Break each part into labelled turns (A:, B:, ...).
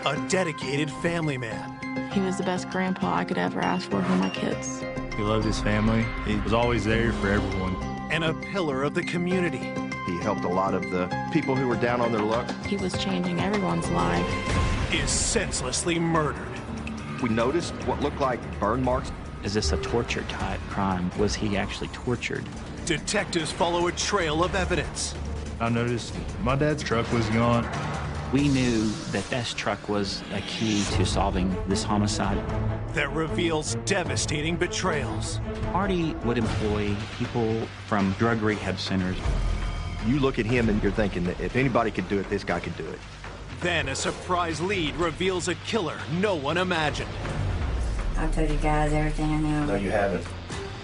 A: A dedicated family man.
B: He was the best grandpa I could ever ask for my kids.
C: He loved his family. He was always there for everyone.
A: And a pillar of the community.
D: He helped a lot of the people who were down on their luck.
B: He was changing everyone's life.
A: Is senselessly murdered.
D: We noticed what looked like burn marks.
E: Is this a torture type crime? Was he actually tortured?
A: Detectives follow a trail of evidence.
C: I noticed my dad's truck was gone.
E: We knew that this truck was a key to solving this homicide.
A: That reveals devastating betrayals.
E: Marty would employ people from drug rehab centers.
D: You look at him and you're thinking that if anybody could do it, this guy could do it.
A: Then a surprise lead reveals a killer no one imagined.
F: I've told you guys everything I know.
D: No, you haven't.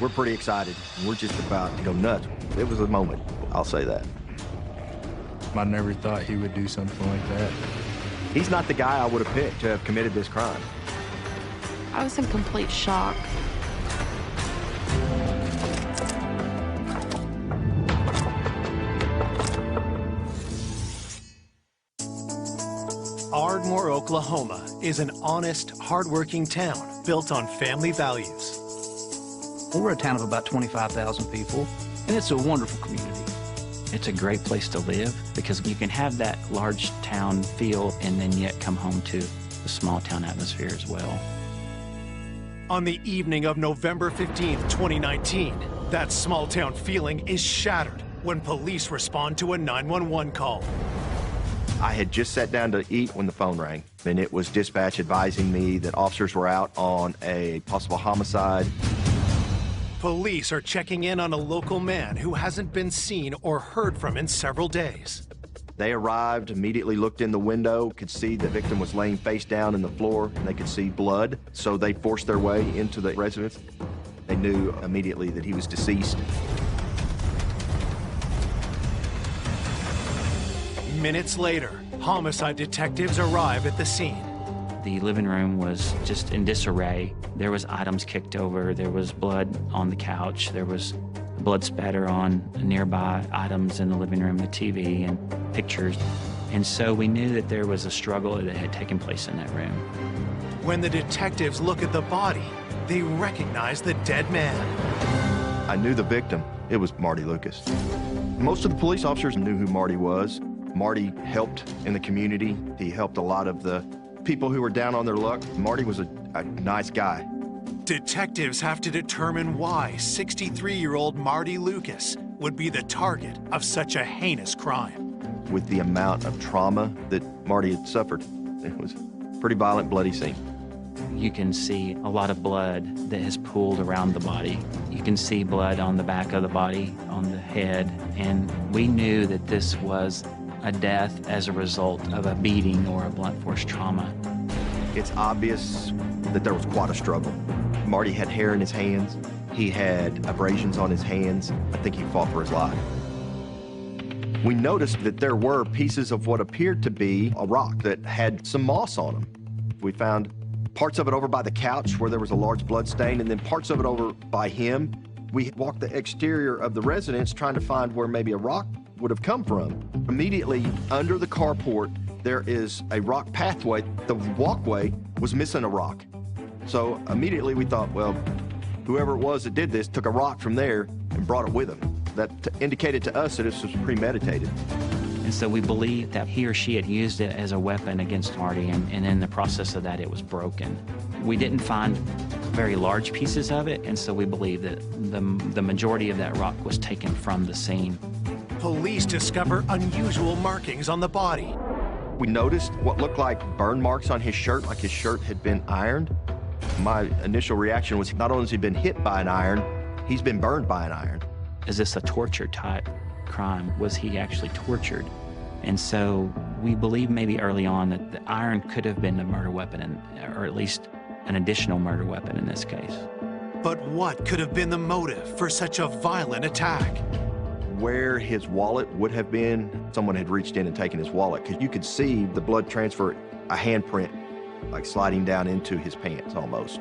D: We're pretty excited. We're just about to go nuts. It was a moment, I'll say that.
C: I never thought he would do something like that.
D: He's not the guy I would have picked to have committed this crime.
B: I was in complete shock.
A: Ardmore, Oklahoma is an honest, hardworking town built on family values.
G: We're a town of about 25,000 people, and it's a wonderful community.
E: It's a great place to live because you can have that large town feel and then yet come home to the small town atmosphere as well.
A: On the evening of November 15th, 2019, that small town feeling is shattered when police respond to a 911 call.
D: I had just sat down to eat when the phone rang, and it was dispatch advising me that officers were out on a possible homicide.
A: Police are checking in on a local man who hasn't been seen or heard from in several days.
D: They arrived, immediately looked in the window, could see the victim was laying face down in the floor, and they could see blood, so they forced their way into the residence. They knew immediately that he was deceased.
A: Minutes later, homicide detectives arrive at the scene.
E: The living room was just in disarray. There was items kicked over. There was blood on the couch. There was blood spatter on nearby items in the living room, the TV, and pictures. And so we knew that there was a struggle that had taken place in that room.
A: When the detectives look at the body, they recognize the dead man.
D: I knew the victim. It was Marty Lucas. Most of the police officers knew who Marty was. Marty helped in the community. He helped a lot of the people who were down on their luck. Marty was a nice guy.
A: Detectives have to determine why 63-year-old Marty Lucas would be the target of such a heinous crime.
D: With the amount of trauma that Marty had suffered, it was a pretty violent, bloody scene.
E: You can see a lot of blood that has pooled around the body. You can see blood on the back of the body, on the head, and we knew that this was a death as a result of a beating or a blunt force trauma.
D: It's obvious that there was quite a struggle. Marty had hair in his hands. He had abrasions on his hands. I think he fought for his life. We noticed that there were pieces of what appeared to be a rock that had some moss on them. We found parts of it over by the couch where there was a large blood stain, and then parts of it over by him. We walked the exterior of the residence trying to find where maybe a rock would have come from. Immediately under the carport, there is a rock pathway. The walkway was missing a rock. So immediately we thought, well, whoever it was that did this took a rock from there and brought it with him. That indicated to us that this was premeditated.
E: And so we believe that he or she had used it as a weapon against Marty, and in the process of that, it was broken. We didn't find very large pieces of it, and so we believe that the majority of that rock was taken from the scene.
A: Police discover unusual markings on the body.
D: We noticed what looked like burn marks on his shirt, like his shirt had been ironed. My initial reaction was not only has he been hit by an iron, he's been burned by an iron.
E: Is this a torture type crime? Was he actually tortured? And so we believe maybe early on that the iron could have been a murder weapon, or at least an additional murder weapon in this case.
A: But what could have been the motive for such a violent attack?
D: Where his wallet would have been, someone had reached in and taken his wallet, because you could see the blood transfer, a handprint, like sliding down into his pants almost.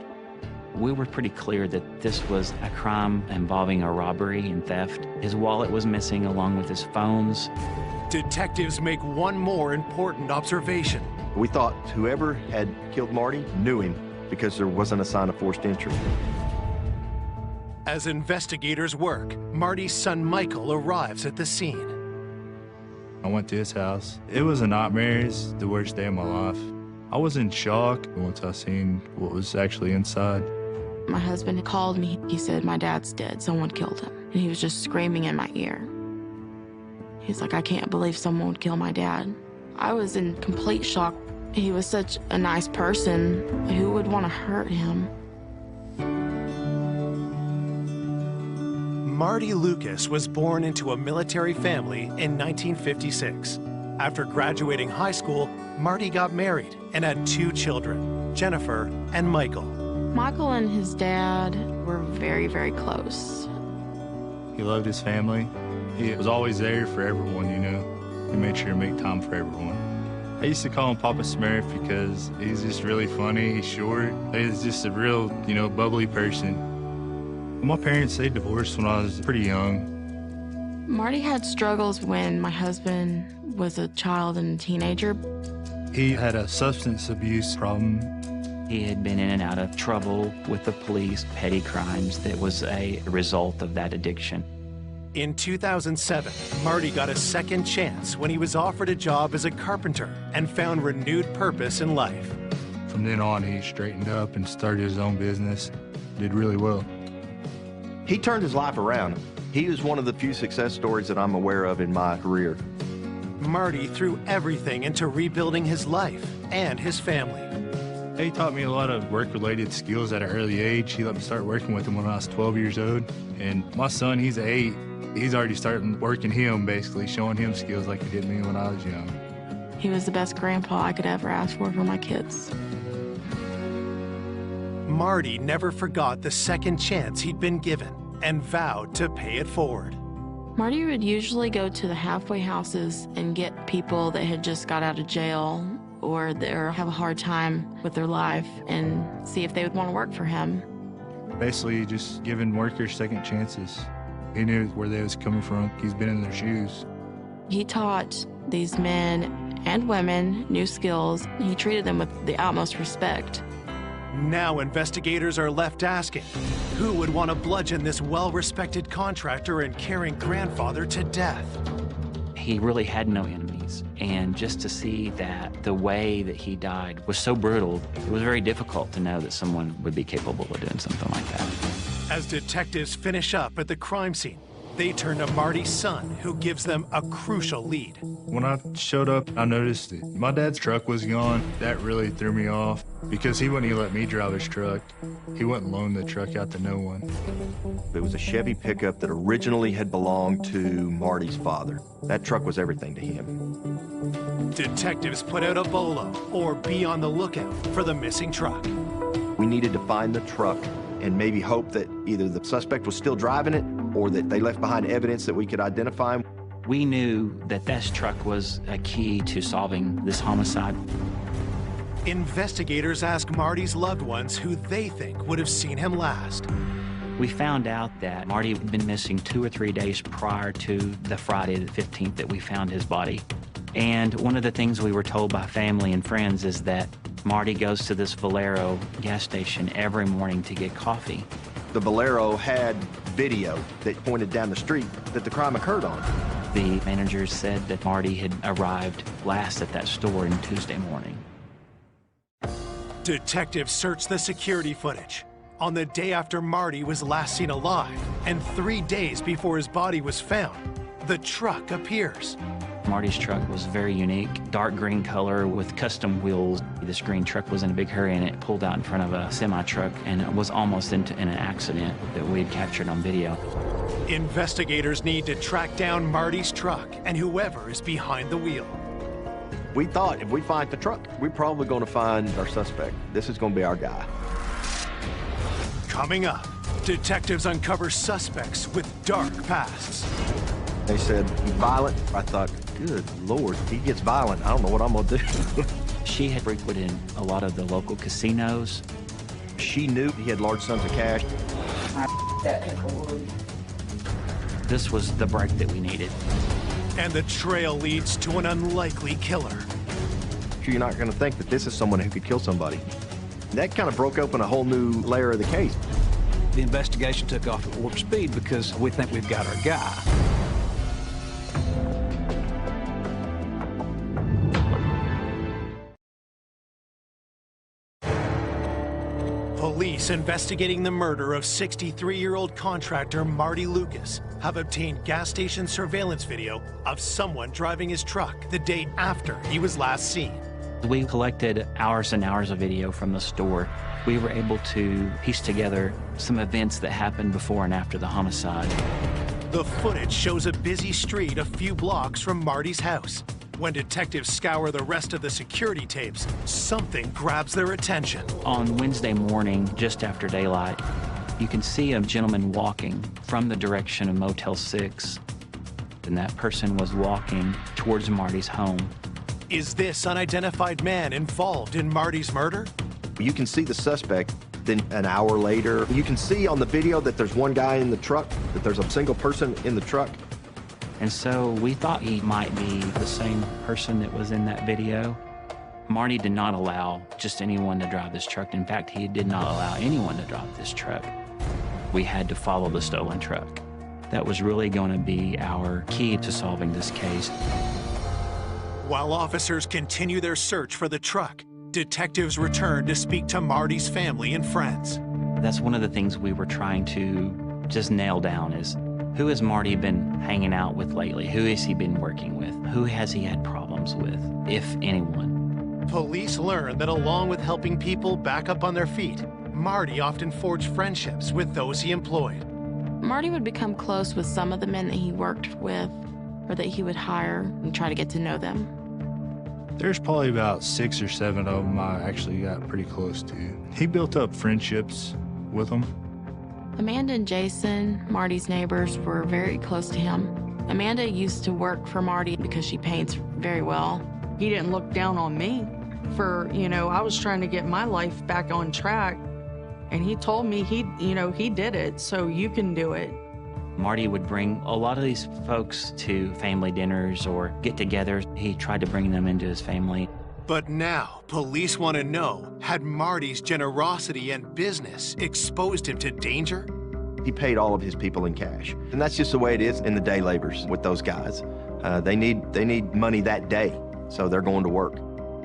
E: We were pretty clear that this was a crime involving a robbery and theft. His wallet was missing along with his phones.
A: Detectives make one more important observation.
D: We thought whoever had killed Marty knew him because there wasn't a sign of forced entry.
A: As investigators work, Marty's son Michael arrives at the scene.
C: I went to his house. It was a nightmare. It's the worst day of my life. I was in shock once I seen what was actually inside.
B: My husband called me. He said, my dad's dead. Someone killed him. And he was just screaming in my ear. He's like, I can't believe someone would kill my dad. I was in complete shock. He was such a nice person. Who would want to hurt him?
A: Marty Lucas was born into a military family in 1956. After graduating high school, Marty got married and had 2 children, Jennifer and Michael.
B: Michael and his dad were very, very close.
C: He loved his family. He was always there for everyone, you know. He made sure to make time for everyone. I used to call him Papa Smurf because he's just really funny. He's short. He's just a real, you know, bubbly person. My parents, they divorced when I was pretty young.
B: Marty had struggles when my husband was a child and a teenager.
C: He had a substance abuse problem.
E: He had been in and out of trouble with the police, petty crimes that was a result of that addiction.
A: In 2007, Marty got a second chance when he was offered a job as a carpenter and found renewed purpose in life.
C: From then on, he straightened up and started his own business. Did really well.
D: He turned his life around. He is one of the few success stories that I'm aware of in my career.
A: Marty threw everything into rebuilding his life and his family.
C: He taught me a lot of work-related skills at an early age. He let me start working with him when I was 12 years old. And my son, he's 8. He's already started working him, basically, showing him skills like he did me when I was young.
B: He was the best grandpa I could ever ask for my kids.
A: Marty never forgot the second chance he'd been given and vowed to pay it forward.
B: Marty would usually go to the halfway houses and get people that had just got out of jail or have a hard time with their life and see if they would want to work for him.
C: Basically, just giving workers second chances. He knew where they was coming from. He's been in their shoes.
B: He taught these men and women new skills. He treated them with the utmost respect.
A: Now investigators are left asking, who would want to bludgeon this well-respected contractor and caring grandfather to death?
E: He really had no enemies, and just to see that the way that he died was so brutal, it was very difficult to know that someone would be capable of doing something like that.
A: As detectives finish up at the crime scene, they turn to Marty's son, who gives them a crucial lead.
C: When I showed up, I noticed that my dad's truck was gone. That really threw me off because he wouldn't even let me drive his truck. He wouldn't loan the truck out to no one.
D: It was a Chevy pickup that originally had belonged to Marty's father. That truck was everything to him.
A: Detectives put out a bolo, or be on the lookout for the missing truck.
D: We needed to find the truck and maybe hope that either the suspect was still driving it or that they left behind evidence that we could identify.
E: We knew that this truck was a key to solving this homicide.
A: Investigators ask Marty's loved ones who they think would have seen him last.
E: We found out that Marty had been missing 2 or 3 days prior to the Friday the 15th that we found his body. And one of the things we were told by family and friends is that Marty goes to this Valero gas station every morning to get coffee.
D: The Valero had video that pointed down the street that the crime occurred on.
E: The manager said that Marty had arrived last at that store on Tuesday morning.
A: Detectives search the security footage. On the day after Marty was last seen alive, and 3 days before his body was found, the truck appears.
E: Marty's truck was very unique, dark green color with custom wheels. This green truck was in a big hurry and it pulled out in front of a semi-truck and it was almost in an accident that we had captured on video.
A: Investigators need to track down Marty's truck and whoever is behind the wheel.
D: We thought if we find the truck, we're probably going to find our suspect. This is going to be our guy.
A: Coming up, detectives uncover suspects with dark pasts.
D: They said, violent. I thought, good Lord, if he gets violent, I don't know what I'm going to do.
E: She had frequented a lot of the local casinos.
D: She knew he had large sums of cash.
E: This was the break that we needed.
A: And the trail leads to an unlikely killer.
D: You're not going to think that this is someone who could kill somebody. That kind of broke open a whole new layer of the case.
G: The investigation took off at warp speed because we think we've got our guy.
A: Police investigating the murder of 63-year-old contractor Marty Lucas have obtained gas station surveillance video of someone driving his truck the day after he was last seen.
E: We collected hours and hours of video from the store. We were able to piece together some events that happened before and after the homicide.
A: The footage shows a busy street a few blocks from Marty's house. When detectives scour the rest of the security tapes, something grabs their attention.
E: On Wednesday morning, just after daylight, you can see a gentleman walking from the direction of Motel 6, and that person was walking towards Marty's home.
A: Is this unidentified man involved in Marty's murder?
D: You can see the suspect, then an hour later, you can see on the video that there's one guy in the truck, that there's a single person in the truck.
E: And so we thought he might be the same person that was in that video. Marty did not allow just anyone to drive this truck. In fact, he did not allow anyone to drive this truck. We had to follow the stolen truck. That was really going to be our key to solving this case.
A: While officers continue their search for the truck, detectives return to speak to Marty's family and friends.
E: That's one of the things we were trying to just nail down is, who has Marty been hanging out with lately? Who has he been working with? Who has he had problems with, if anyone?
A: Police learn that along with helping people back up on their feet, Marty often forged friendships with those he employed.
B: Marty would become close with some of the men that he worked with or that he would hire and try to get to know them.
C: There's probably about 6 or 7 of them I actually got pretty close to. He built up friendships with them.
B: Amanda and Jason, Marty's neighbors, were very close to him. Amanda used to work for Marty because she paints very well.
H: He didn't look down on me for, I was trying to get my life back on track. And he told me he did it, so you can do it.
E: Marty would bring a lot of these folks to family dinners or get-togethers. He tried to bring them into his family.
A: But now, police want to know, had Marty's generosity and business exposed him to danger?
D: He paid all of his people in cash. And that's just the way it is in the day laborers with those guys. They need money that day, so they're going to work.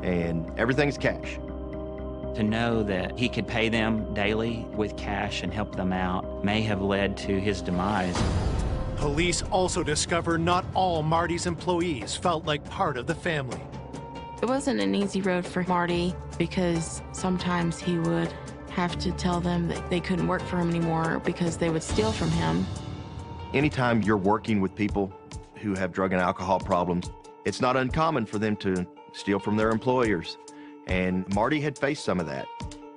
D: And everything's cash.
E: To know that he could pay them daily with cash and help them out may have led to his demise.
A: Police also discover not all Marty's employees felt like part of the family.
B: It wasn't an easy road for Marty because sometimes he would have to tell them that they couldn't work for him anymore because they would steal from him.
D: Anytime you're working with people who have drug and alcohol problems, it's not uncommon for them to steal from their employers. And Marty had faced some of that.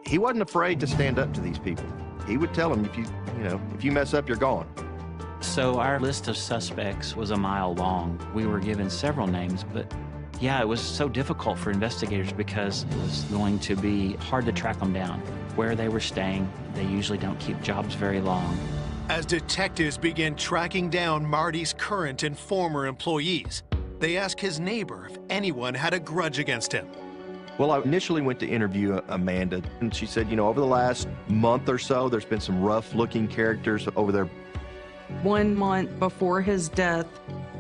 D: He wasn't afraid to stand up to these people. He would tell them, if you mess up, you're gone.
E: So our list of suspects was a mile long. We were given several names, but yeah, it was so difficult for investigators because it was going to be hard to track them down. Where they were staying, they usually don't keep jobs very long.
A: As detectives begin tracking down Marty's current and former employees, they ask his neighbor if anyone had a grudge against him.
D: Well, I initially went to interview Amanda, and she said, over the last month or so, there's been some rough-looking characters over there.
H: 1 month before his death,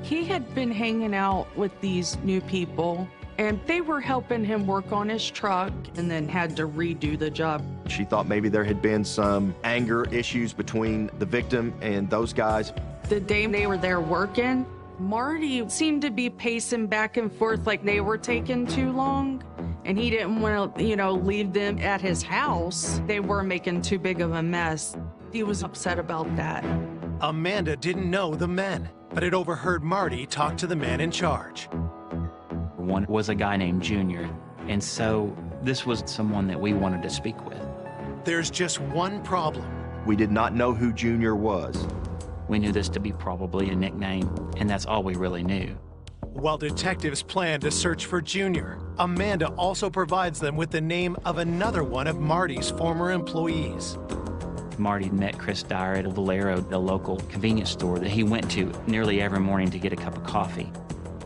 H: he had been hanging out with these new people, and they were helping him work on his truck and then had to redo the job.
D: She thought maybe there had been some anger issues between the victim and those guys.
H: The day they were there working, Marty seemed to be pacing back and forth like they were taking too long. And he didn't want to, leave them at his house. They were making too big of a mess. He was upset about that.
A: Amanda didn't know the men, but had overheard Marty talk to the man in charge.
E: One was a guy named Junior, and so this was someone that we wanted to speak with.
A: There's just one problem.
D: We did not know who Junior was.
E: We knew this to be probably a nickname, and that's all we really knew.
A: While detectives plan to search for Junior, Amanda also provides them with the name of another one of Marty's former employees.
E: Marty met Chris Dyer at Valero, the local convenience store that he went to nearly every morning to get a cup of coffee.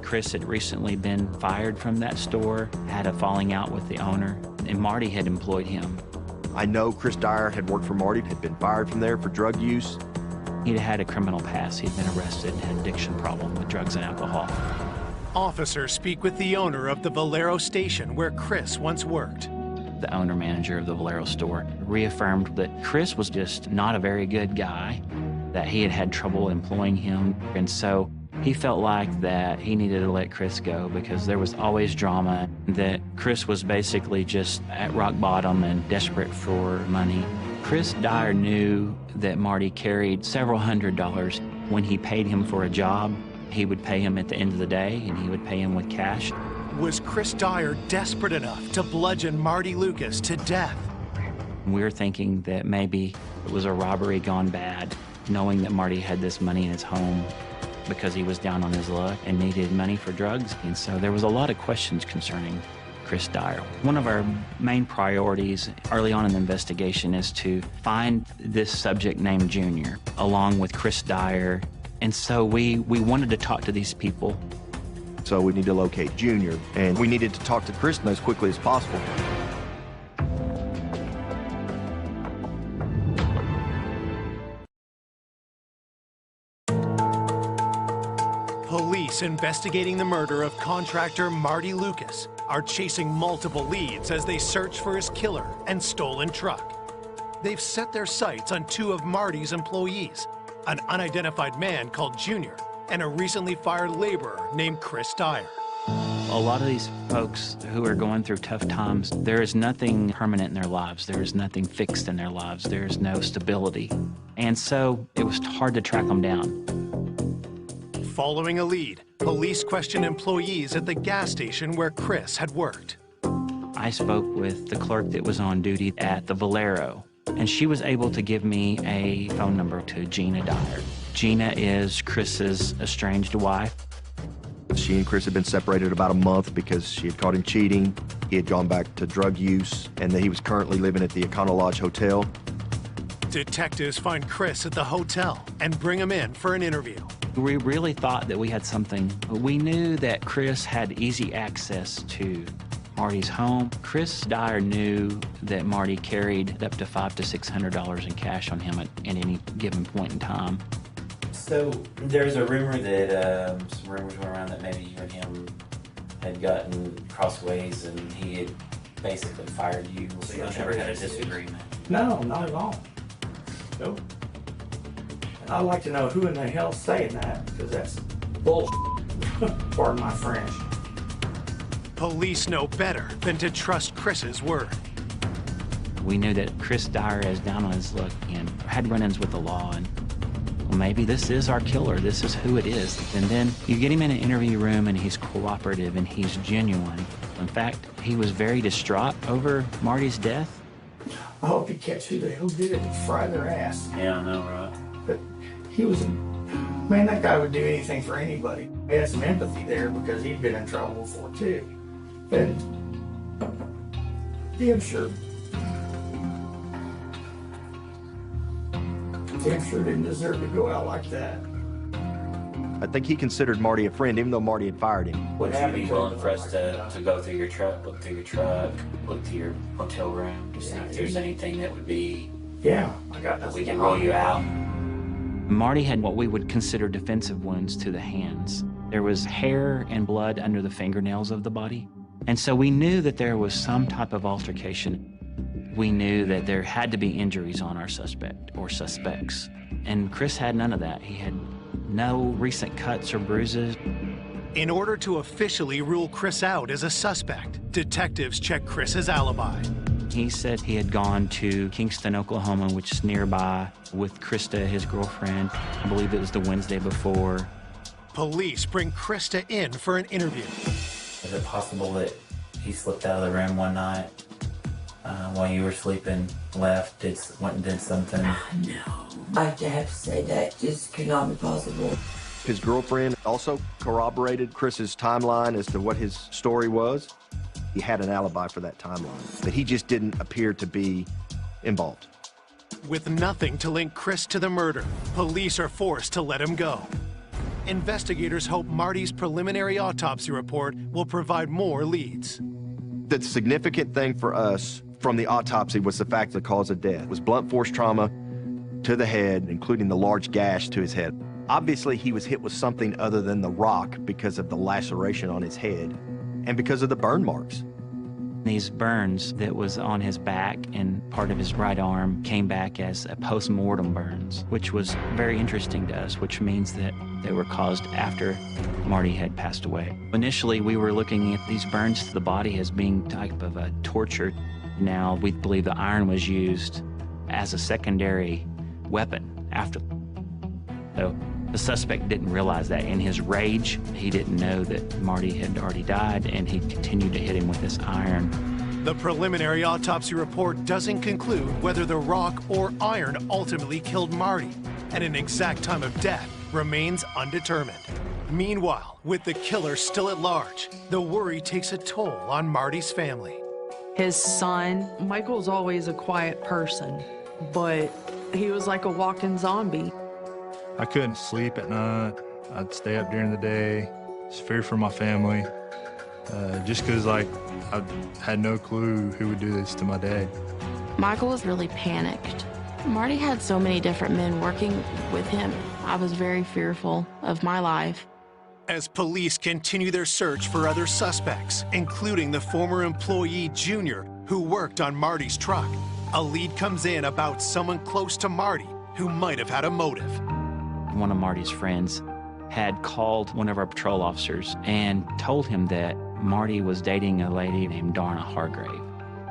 E: Chris had recently been fired from that store, had a falling out with the owner, and Marty had employed him.
D: I know Chris Dyer had worked for Marty, had been fired from there for drug use.
E: He'd had a criminal past. He'd been arrested and had an addiction problem with drugs and alcohol.
A: Officers speak with the owner of the Valero station where Chris once worked.
E: The owner-manager of the Valero store reaffirmed that Chris was just not a very good guy, that he had had trouble employing him, and so he felt like that he needed to let Chris go because there was always drama, that Chris was basically just at rock bottom and desperate for money. Chris Dyer knew that Marty carried several $100s. When he paid him for a job, he would pay him at the end of the day, and he would pay him with cash.
A: Was Chris Dyer desperate enough to bludgeon Marty Lucas to death?
E: We were thinking that maybe it was a robbery gone bad, knowing that Marty had this money in his home because he was down on his luck and needed money for drugs. And so there was a lot of questions concerning Chris Dyer. One of our main priorities early on in the investigation is to find this subject named Junior, along with Chris Dyer. And so we wanted to talk to these people.
D: So we need to locate Junior, and we needed to talk to Kristen as quickly as possible.
A: Police investigating the murder of contractor Marty Lucas are chasing multiple leads as they search for his killer and stolen truck. They've set their sights on two of Marty's employees, an unidentified man called Junior and a recently fired laborer named Chris Dyer.
E: A lot of these folks who are going through tough times, there is nothing permanent in their lives. There is nothing fixed in their lives. There is no stability. And so it was hard to track them down.
A: Following a lead, police questioned employees at the gas station where Chris had worked.
E: I spoke with the clerk that was on duty at the Valero, and she was able to give me a phone number to Gina Dyer. Gina is Chris's estranged wife.
D: She and Chris had been separated about a month because she had caught him cheating. He had gone back to drug use, and that he was currently living at the Econo Lodge Hotel.
A: Detectives find Chris at the hotel and bring him in for an interview.
E: We really thought that we had something. We knew that Chris had easy access to Marty's home. Chris Dyer knew that Marty carried up to $500 to $600 in cash on him at any given point in time.
I: So there's a rumor that some rumors went around that maybe you and him had gotten crossways and he had basically fired you. So y'all never had a disagreement?
J: No, not at all. Nope. And I'd like to know who in the hell's saying that, because that's bullshit. Pardon my French.
A: Police know better than to trust Chris's word.
E: We knew that Chris Dyer is down on his luck and had run-ins with the law, and well, maybe this is our killer, this is who it is. And then you get him in an interview room and he's cooperative and he's genuine. In fact, he was very distraught over Marty's death.
J: I hope you catch who did it and fry their ass.
I: Yeah, I know, right?
J: But he was, man, that guy would do anything for anybody. He had some empathy there because he'd been in trouble before too. And damn sure didn't deserve to go out like that.
D: I think he considered Marty a friend, even though Marty had fired him.
I: Would you be willing for us to go through your truck, look through your hotel room, to see if there's anything that would be...
J: Yeah, I got
I: that we can roll you out?
E: Marty had what we would consider defensive wounds to the hands. There was hair and blood under the fingernails of the body. And so we knew that there was some type of altercation. We knew that there had to be injuries on our suspect or suspects. And Chris had none of that. He had no recent cuts or bruises.
A: In order to officially rule Chris out as a suspect, detectives check Chris's alibi.
E: He said he had gone to Kingston, Oklahoma, which is nearby, with Krista, his girlfriend. I believe it was the Wednesday before.
A: Police bring Krista in for an interview.
I: Is it possible that he slipped out of the room one night while you were sleeping, left, went and did something?
F: No, I'd have to say that just could not be possible.
D: His girlfriend also corroborated Chris's timeline as to what his story was. He had an alibi for that timeline, but he just didn't appear to be involved.
A: With nothing to link Chris to the murder, police are forced to let him go. investigators hope Marty's preliminary autopsy report will provide more leads.
D: The significant thing for us from the autopsy was the fact the cause of death was blunt force trauma to the head, including the large gash to his head. Obviously, he was hit with something other than the rock because of the laceration on his head and because of the burn marks.
E: These burns that was on his back and part of his right arm came back as a post-mortem burns, which was very interesting to us, which means that they were caused after Marty had passed away. Initially, we were looking at these burns to the body as being type of a torture. Now, we believe the iron was used as a secondary weapon after. So the suspect didn't realize that. In his rage, he didn't know that Marty had already died, and he continued to hit him with this iron.
A: The preliminary autopsy report doesn't conclude whether the rock or iron ultimately killed Marty, and an exact time of death remains undetermined. Meanwhile, with the killer still at large, the worry takes a toll on Marty's family.
H: His son, Michael's always a quiet person, but he was like a walking zombie.
C: I couldn't sleep at night. I'd stay up during the day. It's fear for my family. Just because, like, I had no clue who would do this to my dad.
B: Michael was really panicked. Marty had so many different men working with him. I was very fearful of my life.
A: As police continue their search for other suspects, including the former employee Junior who worked on Marty's truck, a lead comes in about someone close to Marty who might have had a motive.
E: One of Marty's friends had called one of our patrol officers and told him that Marty was dating a lady named Donna Hargrave.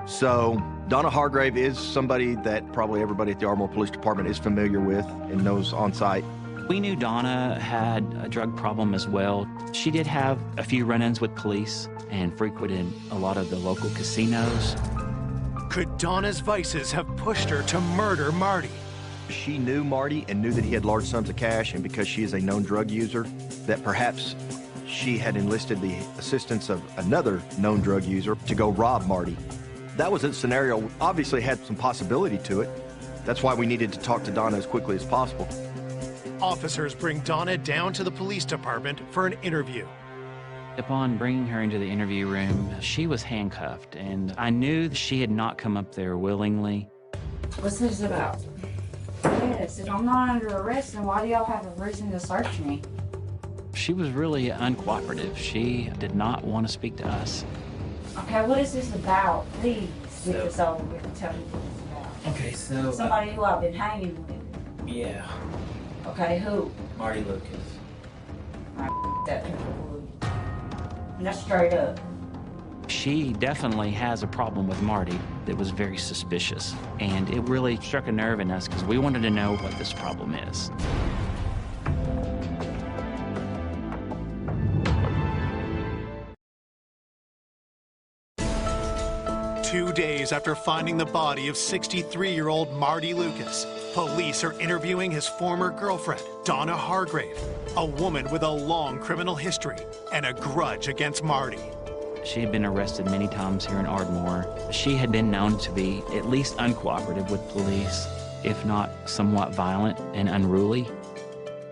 D: So Donna Hargrave is somebody that probably everybody at the Ardmore Police Department is familiar with and knows on site.
E: We knew Donna had a drug problem as well. She did have a few run-ins with police and frequented a lot of the local casinos.
A: Could Donna's vices have pushed her to murder Marty?
D: She knew Marty and knew that he had large sums of cash, and because she is a known drug user, that perhaps she had enlisted the assistance of another known drug user to go rob Marty. That was a scenario, obviously had some possibility to it. That's why we needed to talk to Donna as quickly as possible.
A: Officers bring Donna down to the police department for an interview.
E: Upon bringing her into the interview room, she was handcuffed, and I knew that she had not come up there willingly.
K: What's this about? Yes, if I'm not under arrest, then why do y'all have a reason to search me?
E: She was really uncooperative. She did not want to speak to us.
K: Okay, what is this about? Please get this over with and tell me what it's about.
I: Okay, so...
K: Somebody who I've been hanging with.
I: Yeah.
K: Okay, who?
I: Marty Lucas.
K: That people. And that's straight up.
E: She definitely has a problem with Marty that was very suspicious, and it really struck a nerve in us because we wanted to know what this problem is.
A: Two days after finding the body of 63-year-old Marty Lucas, police are interviewing his former girlfriend, Donna Hargrave, a woman with a long criminal history and a grudge against Marty.
E: She had been arrested many times here in Ardmore. She had been known to be at least uncooperative with police, if not somewhat violent and unruly.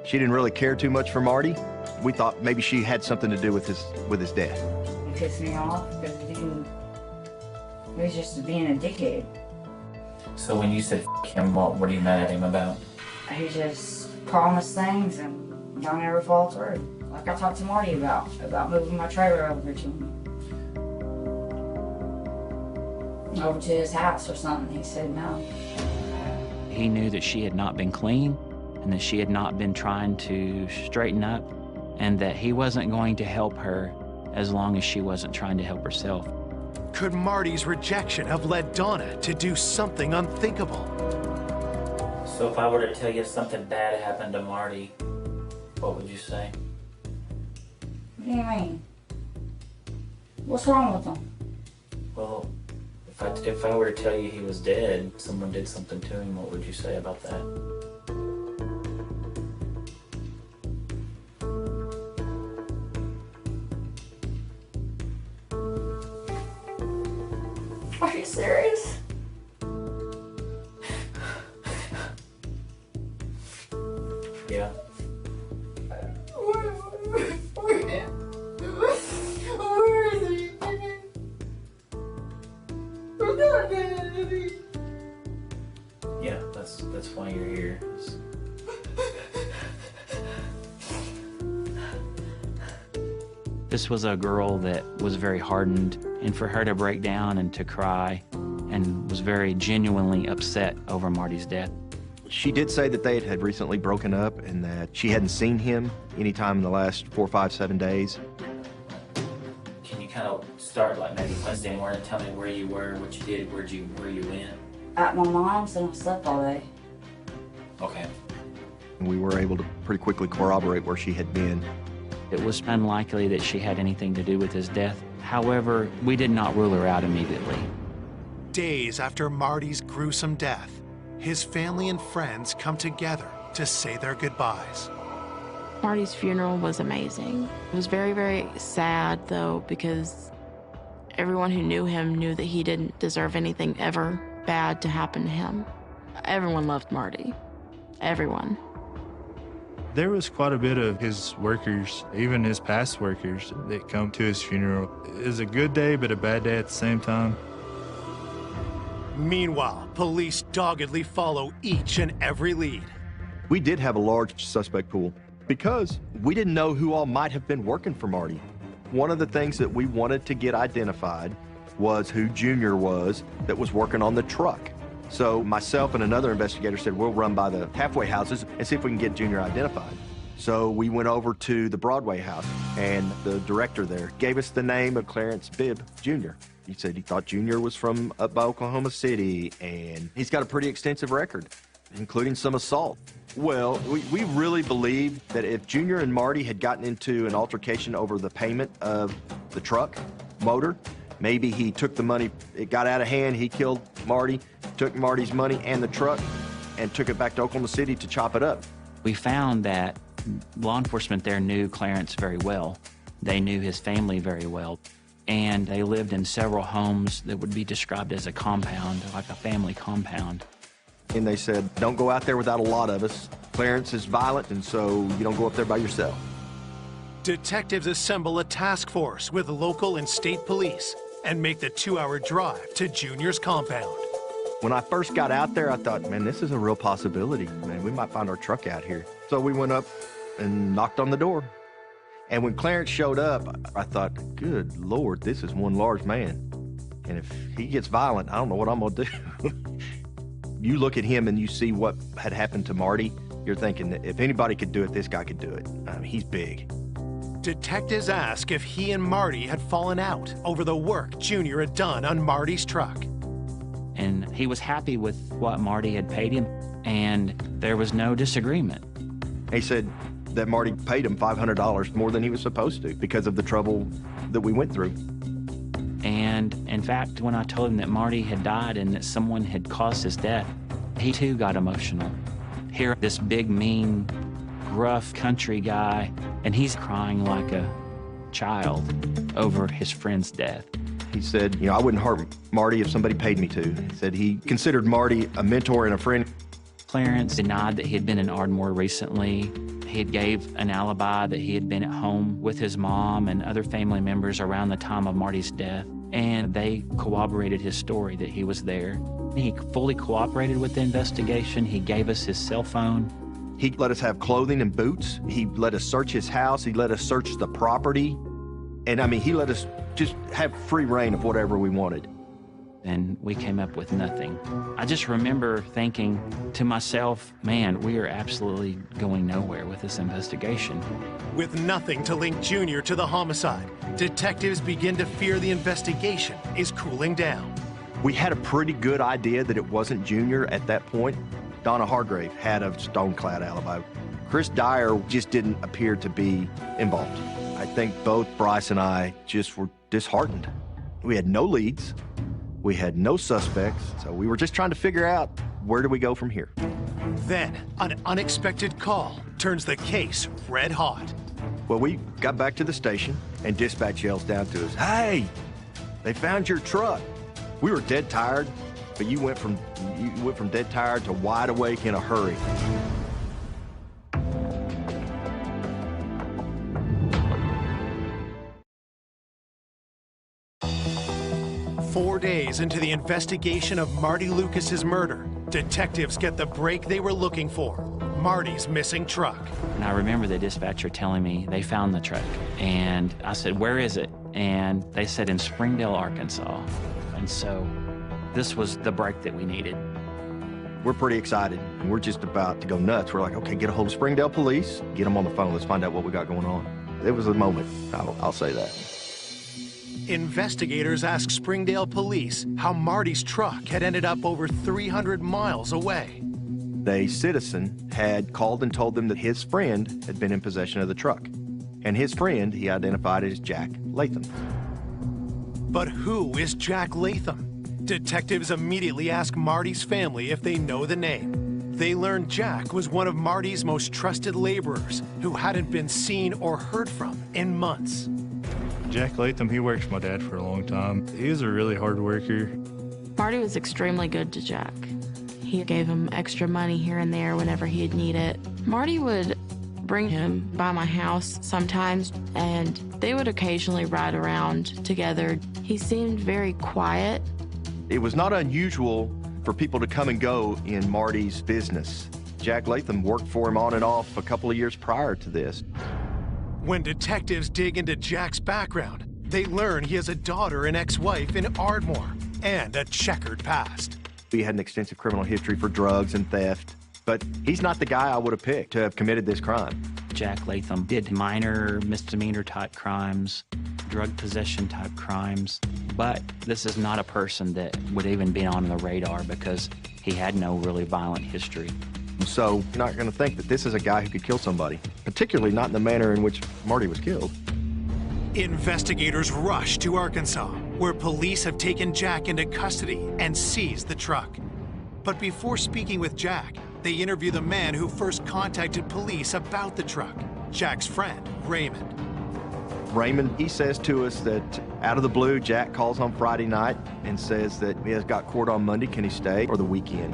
D: She didn't really care too much for Marty. We thought maybe she had something to do with his death.
K: It pissed me off because he was just being a dickhead.
I: So when you said F him, what are you mad at him about?
K: He just promised things and don't ever fall through. Like I talked to Marty about moving my trailer over to him. Over to his house or something. He said no.
E: He knew that she had not been clean and that she had not been trying to straighten up and that he wasn't going to help her as long as she wasn't trying to help herself.
A: Could Marty's rejection have led Donna to do something unthinkable?
I: So if I were to tell you something bad happened to Marty, what would you say?
K: What do you mean? What's wrong with him?
I: Well, if I were to tell you he was dead, someone did something to him, what would you say about that?
K: Are you serious?
I: Yeah.
K: What?
I: Yeah, that's why you're here.
E: This was a girl that was very hardened, and for her to break down and to cry and was very genuinely upset over Marty's death.
D: She did say that they had recently broken up and that she hadn't seen him anytime in the last 4, 5, 7 days.
I: Can you kind of start like maybe Wednesday morning, tell me where you were, what you did, where you went?
K: At my mom's and I slept all day.
I: Okay.
D: And we were able to pretty quickly corroborate where she had been.
E: It was unlikely that she had anything to do with his death. However, we did not rule her out immediately.
A: Days after Marty's gruesome death, his family and friends come together to say their goodbyes.
B: Marty's funeral was amazing. It was very, very sad, though, because everyone who knew him knew that he didn't deserve anything ever bad to happen to him. Everyone loved Marty. Everyone.
C: There was quite a bit of his workers, even his past workers, that come to his funeral. It was a good day, but a bad day at the same time.
A: Meanwhile, police doggedly follow each and every lead.
D: We did have a large suspect pool because we didn't know who all might have been working for Marty. One of the things that we wanted to get identified was who Junior was that was working on the truck. So myself and another investigator said, we'll run by the halfway houses and see if we can get Junior identified. So we went over to the Broadway house, and the director there gave us the name of Clarence Bibb Jr. He said he thought Junior was from up by Oklahoma City, and he's got a pretty extensive record, including some assault. Well, we really believe that if Junior and Marty had gotten into an altercation over the payment of the truck motor, maybe he took the money, it got out of hand, he killed Marty, took Marty's money and the truck, and took it back to Oklahoma City to chop it up.
E: We found that law enforcement there knew Clarence very well. They knew his family very well. And they lived in several homes that would be described as a compound, like a family compound.
D: And they said, don't go out there without a lot of us. Clarence is violent, and so you don't go up there by yourself.
A: Detectives assemble a task force with local and state police and make the 2-hour drive to Junior's compound.
D: When I first got out there, I thought, man, this is a real possibility. Man, we might find our truck out here. So we went up and knocked on the door. And when Clarence showed up, I thought, good Lord, this is one large man. And if he gets violent, I don't know what I'm gonna do. You look at him and you see what had happened to Marty, you're thinking that if anybody could do it, this guy could do it. I mean, he's big.
A: Detectives ask if he and Marty had fallen out over the work Junior had done on Marty's truck.
E: And he was happy with what Marty had paid him, and there was no disagreement.
D: He said that Marty paid him $500 more than he was supposed to because of the trouble that we went through.
E: And in fact, when I told him that Marty had died and that someone had caused his death, he too got emotional. Here, this big, mean, gruff country guy, and he's crying like a child over his friend's death.
D: He said, you know, I wouldn't hurt Marty if somebody paid me to. He said he considered Marty a mentor and a friend.
E: Clarence denied that he had been in Ardmore recently. He had gave an alibi that he had been at home with his mom and other family members around the time of Marty's death, and they corroborated his story that he was there. He fully cooperated with the investigation. He gave us his cell phone.
D: He let us have clothing and boots. He let us search his house. He let us search the property. And I mean, he let us just have free reign of whatever we wanted.
E: And we came up with nothing. I just remember thinking to myself, man, we are absolutely going nowhere with this investigation.
A: With nothing to link Junior to the homicide, detectives begin to fear the investigation is cooling down.
D: We had a pretty good idea that it wasn't Junior at that point. Donna Hargrave had a stone-clad alibi. Chris Dyer just didn't appear to be involved. I think both Bryce and I just were disheartened. We had no leads. We had no suspects, so we were just trying to figure out where do we go from here.
A: Then, an unexpected call turns the case red hot.
D: Well, we got back to the station, and dispatch yells down to us, hey, they found your truck. We were dead tired, but you went from dead tired to wide awake in a hurry.
A: "4 days days into the investigation of Marty Lucas's murder, detectives get the break they were looking for: Marty's missing truck.
E: And I remember the dispatcher telling me they found the truck. And I said, "Where is it?" And they said, "In Springdale, Arkansas." And so this was the break that we needed.
D: We're pretty excited, and we're just about to go nuts. We're like, okay, get a hold of Springdale police, get them on the phone, let's find out what we got going on. It was a moment, I'll say that.
A: Investigators asked Springdale police how Marty's truck had ended up over 300 miles away.
D: A citizen had called and told them that his friend had been in possession of the truck. And his friend, he identified as Jack Latham.
A: But who is Jack Latham? Detectives immediately ask Marty's family if they know the name. They learned Jack was one of Marty's most trusted laborers who hadn't been seen or heard from in months.
C: Jack Latham, he worked for my dad for a long time. He was a really hard worker.
B: Marty was extremely good to Jack. He gave him extra money here and there whenever he'd need it. Marty would bring him by my house sometimes, and they would occasionally ride around together. He seemed very quiet.
D: It was not unusual for people to come and go in Marty's business. Jack Latham worked for him on and off a couple of years prior to this.
A: When detectives dig into Jack's background, they learn he has a daughter and ex-wife in Ardmore and a checkered past.
D: He had an extensive criminal history for drugs and theft, but he's not the guy I would have picked to have committed this crime.
E: Jack Latham did minor misdemeanor type crimes, drug possession type crimes, but this is not a person that would even be on the radar because he had no really violent history.
D: So you're not going to think that this is a guy who could kill somebody, particularly not in the manner in which Marty was killed.
A: Investigators rush to Arkansas, where police have taken Jack into custody and seized the truck. But before speaking with Jack, they interview the man who first contacted police about the truck, Jack's friend, Raymond.
D: Raymond, he says to us that out of the blue, Jack calls on Friday night and says that he has got court on Monday, can he stay, or the weekend?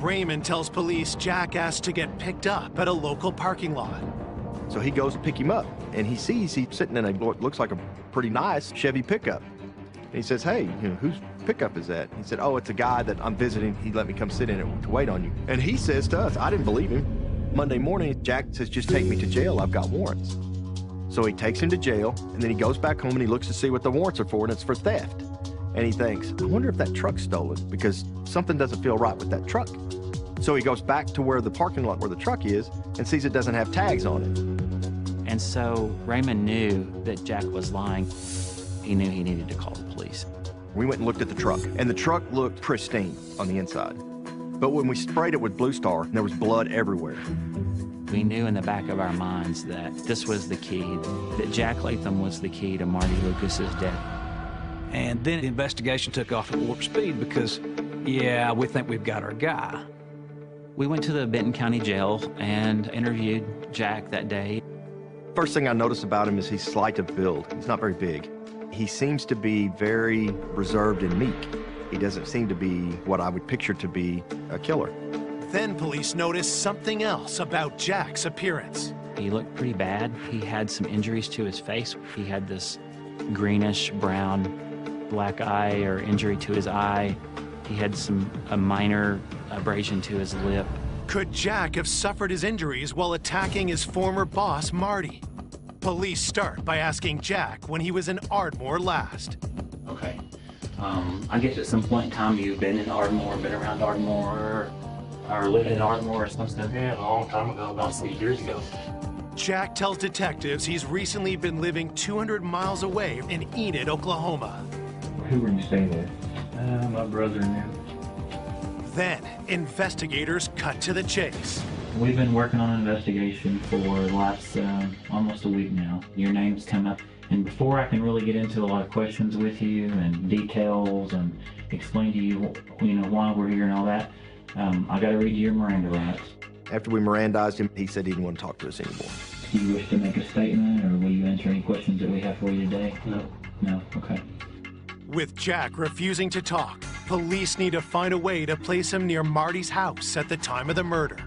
A: Raymond tells police Jack asked to get picked up at a local parking lot.
D: So he goes to pick him up, and he sees he's sitting in what looks like a pretty nice Chevy pickup. And he says, "Hey, whose pickup is that?" He said, "Oh, it's a guy that I'm visiting. He let me come sit in it to wait on you." And he says to us, I didn't believe him. Monday morning, Jack says, "Just take me to jail. I've got warrants." So he takes him to jail, and then he goes back home and he looks to see what the warrants are for, and it's for theft. And he thinks, I wonder if that truck's stolen, because something doesn't feel right with that truck. So he goes back to where the parking lot where the truck is and sees it doesn't have tags on it.
E: And so Raymond knew that Jack was lying. He knew he needed to call the police.
D: We went and looked at the truck, and the truck looked pristine on the inside. But when we sprayed it with Blue Star, there was blood everywhere.
E: We knew in the back of our minds that this was the key, that Jack Latham was the key to Marty Lucas's death.
G: And then the investigation took off at warp speed because, yeah, we think we've got our guy.
E: We went to the Benton County Jail and interviewed Jack that day.
D: First thing I noticed about him is he's slight of build. He's not very big. He seems to be very reserved and meek. He doesn't seem to be what I would picture to be a killer.
A: Then police noticed something else about Jack's appearance.
E: He looked pretty bad. He had some injuries to his face. He had this greenish brown black eye or injury to his eye. He had a minor abrasion to his lip.
A: Could Jack have suffered his injuries while attacking his former boss, Marty? Police start by asking Jack when he was in Ardmore last.
E: Okay. I guess at some point in time you've been in Ardmore, been around Ardmore, or lived in Ardmore or something?
J: Yeah, a long time ago, about 6 years ago.
A: Jack tells detectives he's recently been living 200 miles away in Enid, Oklahoma.
L: Who were you staying with? My brother and them.
A: Then, investigators cut to the chase.
L: We've been working on an investigation for the last almost a week now. Your name's come up. And before I can really get into a lot of questions with you and details and explain to you, why we're here and all that, I got to read you your Miranda rights.
D: After we Mirandized him, he said he didn't want to talk to us anymore.
L: Do you wish to make a statement, or will you answer any questions that we have for you today?
J: No.
L: No? Okay.
A: With Jack refusing to talk, police need to find a way to place him near Marty's house at the time of the murder.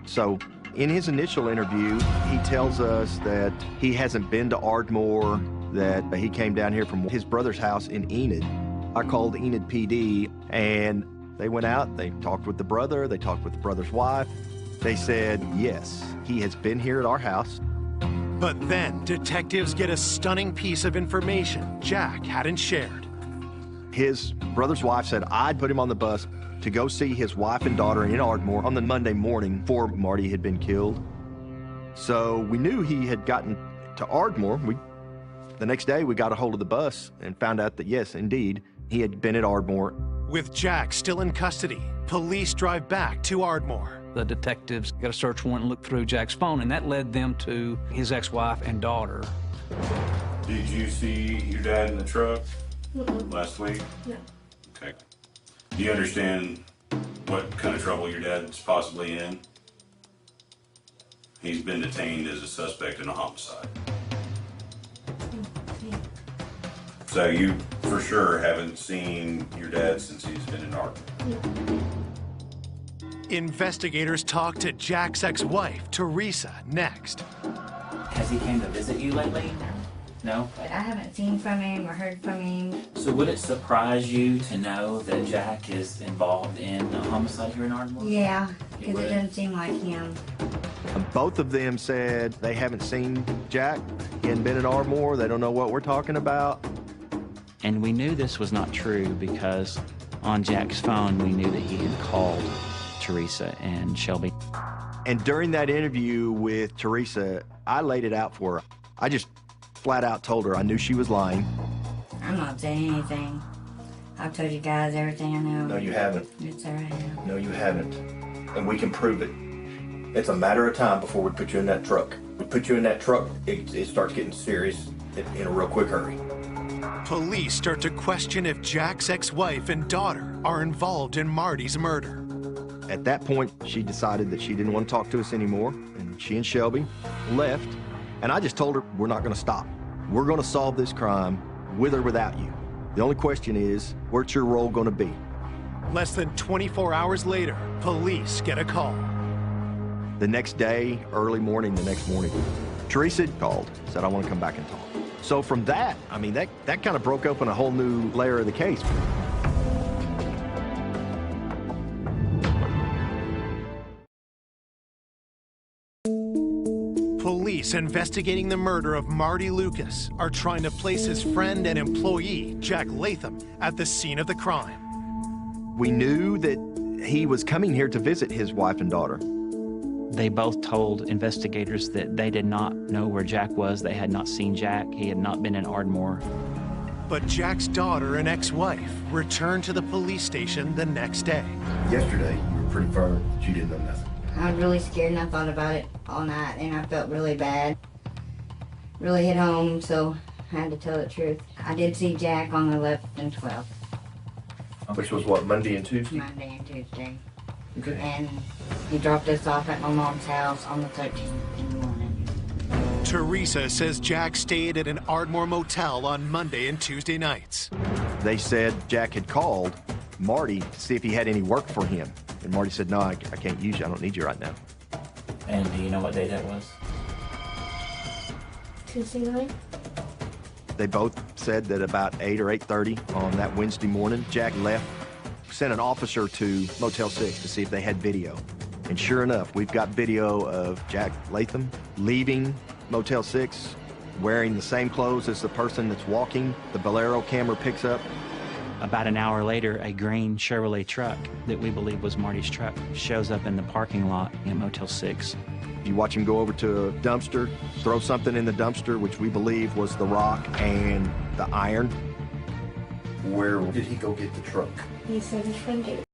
D: So, in his initial interview, he tells us that he hasn't been to Ardmore, that he came down here from his brother's house in Enid. I called Enid PD, and they went out, they talked with the brother, they talked with the brother's wife. They said, yes, he has been here at our house.
A: But then detectives get a stunning piece of information Jack hadn't shared.
D: His brother's wife said I'd put him on the bus to go see his wife and daughter in Ardmore on the Monday morning before Marty had been killed. So we knew he had gotten to Ardmore. The next day we got a hold of the bus and found out that yes, indeed, he had been at Ardmore.
A: With Jack still in custody, police drive back to Ardmore.
G: The detectives got a search warrant and looked through Jack's phone, and that led them to his ex-wife and daughter.
M: Did you see your dad in the truck last week?
N: No.
M: Okay. Do you understand what kind of trouble your dad's possibly in? He's been detained as a suspect in a homicide. So you for sure haven't seen your dad since he's been in Ardmore?
A: Investigators talk to Jack's ex-wife, Teresa, next.
I: Has he came to visit you lately? No?
K: But I haven't seen from him or heard from him.
I: So would it surprise you to know that Jack is involved in a homicide here in Ardmore?
K: Yeah, because it doesn't seem like him.
D: Both of them said they haven't seen Jack. He hadn't been in Ardmore. They don't know what we're talking about.
E: And we knew this was not true because on Jack's phone, we knew that he had called Teresa and Shelby.
D: And during that interview with Teresa, I laid it out for her. I just flat out told her I knew she was lying.
K: I'm not saying anything. I've told you guys everything I know.
D: No, you haven't.
K: It's all right.
D: No, you haven't. And we can prove it. It's a matter of time before we put you in that truck. We put you in that truck, it starts getting serious in a real quick hurry.
A: Police start to question if Jack's ex-wife and daughter are involved in Marty's murder.
D: At that point, she decided that she didn't want to talk to us anymore, and she and Shelby left. And I just told her, we're not going to stop. We're going to solve this crime with or without you. The only question is, where's your role going to be?
A: Less than 24 hours later, police get a call.
D: The next day, early morning, the next morning, Teresa called, said, I want to come back and talk. So from that, I mean, that kind of broke open a whole new layer of the case.
A: Police investigating the murder of Marty Lucas are trying to place his friend and employee, Jack Latham, at the scene of the crime.
D: We knew that he was coming here to visit his wife and daughter.
E: They both told investigators that they did not know where Jack was. They had not seen Jack. He had not been in Ardmore.
A: But Jack's daughter and ex-wife returned to the police station the next day.
D: Yesterday, you were pretty firm that you didn't know nothing.
K: I was really scared and I thought about it all night and I felt really bad. Really hit home, so I had to tell the truth. I did see Jack on the 11th and 12th.
D: Which was what, Monday and Tuesday?
K: Monday and Tuesday.
D: Okay.
K: And he dropped us off at my mom's house on the 13th in the morning.
A: Teresa says Jack stayed at an Ardmore motel on Monday and Tuesday nights.
D: They said Jack had called Marty to see if he had any work for him. And Marty said, no, I can't use you. I don't need you right now.
I: And do you know what day that was?
N: Tuesday night.
D: They both said that about 8 or 8:30 on that Wednesday morning, Jack left, sent an officer to Motel 6 to see if they had video. And sure enough, we've got video of Jack Latham leaving Motel 6, wearing the same clothes as the person that's walking. The Bolero camera picks up.
E: About an hour later, a green Chevrolet truck that we believe was Marty's truck shows up in the parking lot in Motel 6.
D: You watch him go over to a dumpster, throw something in the dumpster, which we believe was the rock and the iron. Where did he go get the truck?
N: He said his friend did.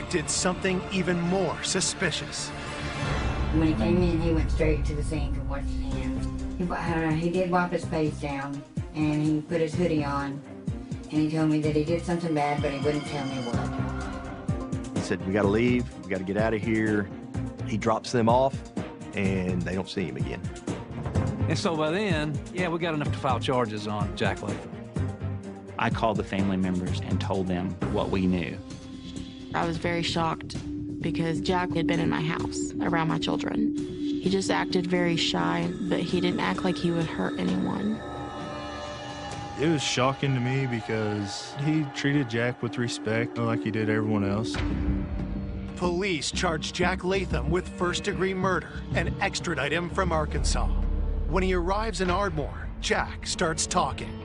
A: Jack did something even more suspicious.
K: When he came in, he went straight to the sink and washed his hands. He did wipe his face down, and he put his hoodie on, and he told me that he did something bad, but he wouldn't tell me what.
D: He said, we gotta leave, we gotta get out of here. He drops them off, and they don't see him again.
G: And so by then, yeah, we got enough to file charges on Jack Latham.
E: I called the family members and told them what we knew.
B: I was very shocked because Jack had been in my house around my children. He just acted very shy, but he didn't act like he would hurt anyone.
C: It was shocking to me because he treated Jack with respect like he did everyone else.
A: Police charge Jack Latham with first-degree murder and extradite him from Arkansas. When he arrives in Ardmore, Jack starts talking.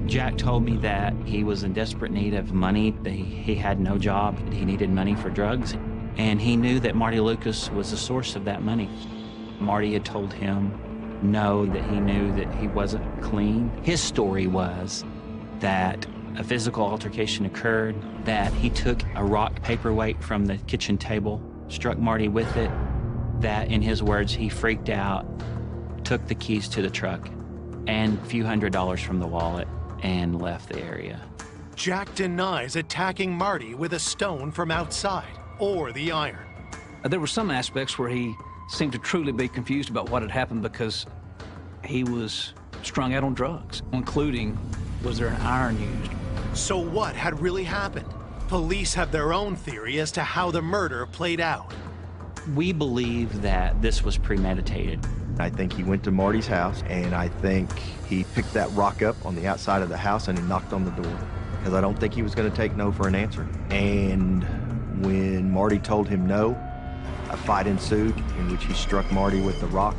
E: Jack told me that he was in desperate need of money. He had no job. He needed money for drugs. And he knew that Marty Lucas was the source of that money. Marty had told him no, that he knew that he wasn't clean. His story was that a physical altercation occurred, that he took a rock paperweight from the kitchen table, struck Marty with it, that in his words, he freaked out, took the keys to the truck and a few $100s from the wallet and left the area.
A: Jack denies attacking Marty with a stone from outside or the iron.
G: There were some aspects where he seemed to truly be confused about what had happened because he was strung out on drugs, including, was there an iron used?
A: So what had really happened? Police have their own theory as to how the murder played out.
E: We believe that this was premeditated.
D: I think he went to Marty's house, and I think he picked that rock up on the outside of the house and he knocked on the door, because I don't think he was going to take no for an answer. And when Marty told him no, a fight ensued in which he struck Marty with the rock.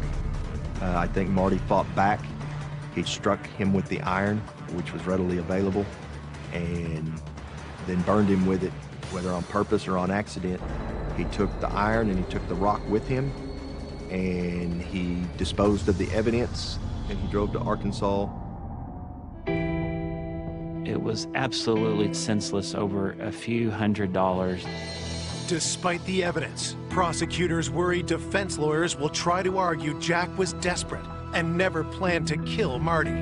D: I think Marty fought back. He struck him with the iron, which was readily available, and then burned him with it, whether on purpose or on accident. He took the iron and he took the rock with him, and he disposed of the evidence, and he drove to Arkansas.
E: It was absolutely senseless over a few $100s.
A: Despite the evidence, prosecutors worry defense lawyers will try to argue Jack was desperate and never planned to kill Marty.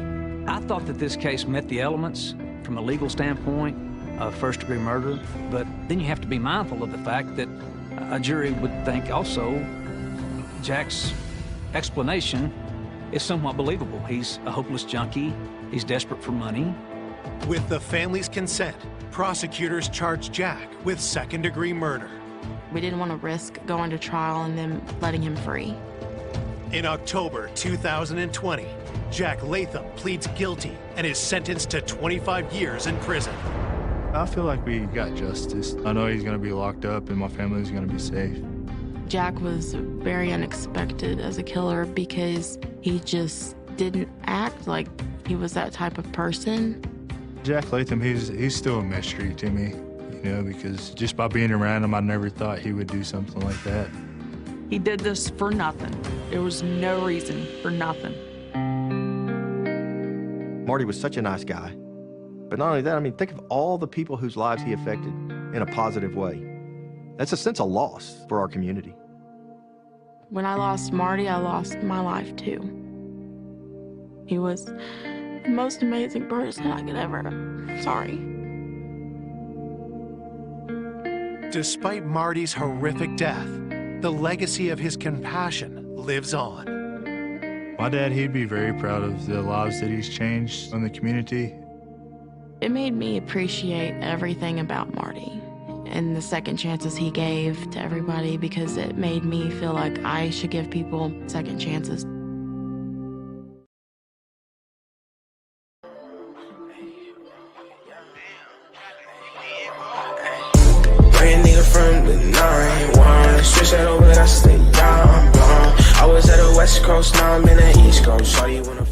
G: I thought that this case met the elements from a legal standpoint of first-degree murder, but then you have to be mindful of the fact that a jury would think also Jack's explanation is somewhat believable. He's a hopeless junkie. He's desperate for money.
A: With the family's consent, prosecutors charged Jack with second-degree murder.
B: We didn't want to risk going to trial and then letting him free.
A: In October 2020, Jack Latham pleads guilty and is sentenced to 25 years in prison.
C: I feel like we got justice. I know he's going to be locked up and my family's going to be safe.
B: Jack was very unexpected as a killer because he just didn't act like he was that type of person.
C: Jack Latham, he's still a mystery to me, you know, because just by being around him, I never thought he would do something like that.
H: He did this for nothing. There was no reason for nothing.
D: Marty was such a nice guy. But not only that, I mean, think of all the people whose lives he affected in a positive way. That's a sense of loss for our community.
B: When I lost Marty, I lost my life too. He was the most amazing person I could ever. Sorry.
A: Despite Marty's horrific death, the legacy of his compassion lives on.
C: My dad, he'd be very proud of the lives that he's changed in the community.
B: It made me appreciate everything about Marty and the second chances he gave to everybody, because it made me feel like I should give people second chances.
O: Brand nigga from the 9-1. Switch that over, that's the young blonde. I was at the West Coast, now I'm in the East Coast. Saw you wanna